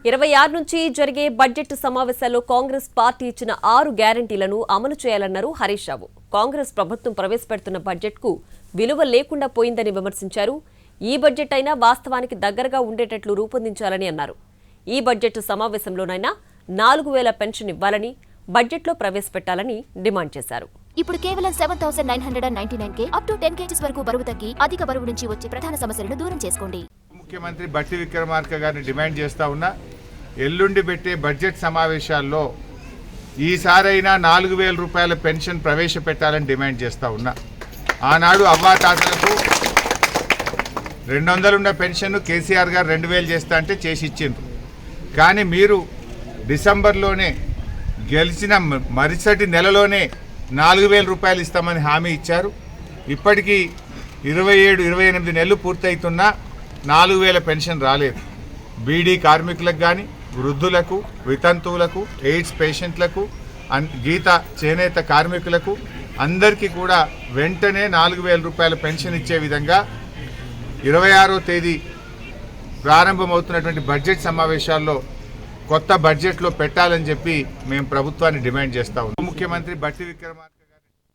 26 నుంచి జరిగే బడ్జెట్ సమావేశాల్లో కాంగ్రెస్ పార్టీ ఇచ్చిన 6 గ్యారంటీలను అమలు చేయాలన్నారు హరీష్ రావు. కాంగ్రెస్ ప్రభుత్వం ప్రవేశపెడుతున్న బడ్జెట్కు విలువ లేకుండా పోయిందని విమర్శించారు. ఈ బడ్జెట్ అయినా వాస్తవానికి దగ్గరగా ఉండేటట్లు రూపొందించాలని అన్నారు. ఈ బడ్జెట్ సమావేశంలోనైనా 4000 పెన్షన్ ఇవ్వాలని బడ్జెట్లో ప్రవేశపెట్టాలని డిమాండ్ చేశారు. ఇప్పుడు కేవలం 7999 కే అప్ టు 10 kgs వరకు బరువు తగ్గి అధిక బరువు నుంచి వచ్చే ప్రధాన సమస్యలను దూరం చేసుకోండి. ముఖ్యమంత్రి బట్టి విక్రమార్క గారిని డిమాండ్ చేస్తా ఉన్నా, ఎల్లుండి పెట్టే బడ్జెట్ సమావేశాల్లో ఈసారైనా 4000 రూపాయల పెన్షన్ ప్రవేశపెట్టాలని డిమాండ్ చేస్తా ఉన్నా. ఆనాడు అవ్వాతాతలకు 200 ఉన్న పెన్షన్ కేసీఆర్ గారు 2000 చేస్తా అంటే చేసి ఇచ్చిండ్రు. కానీ మీరు డిసెంబర్లోనే గెలిచిన మరుసటి నెలలోనే 4000 రూపాయలు ఇస్తామని హామీ ఇచ్చారు. ఇప్పటికీ 27-28 నెలలు పూర్తవుతున్నా 4000 పెన్షన్ రాలేదు. బీడీ కార్మికులకు కానీ, వృద్ధులకు, వితంతువులకు, ఎయిడ్స్ పేషెంట్లకు, గీత చేనేత కార్మికులకు అందరికీ కూడా వెంటనే 4000 రూపాయల పెన్షన్ ఇచ్చే విధంగా 26వ తేదీ ప్రారంభమవుతున్నటువంటి బడ్జెట్ సమావేశాల్లో కొత్త బడ్జెట్లో పెట్టాలని చెప్పి మేము ప్రభుత్వాన్ని డిమాండ్ చేస్తా ఉన్నాం. ముఖ్యమంత్రి బట్టి విక్రమార్క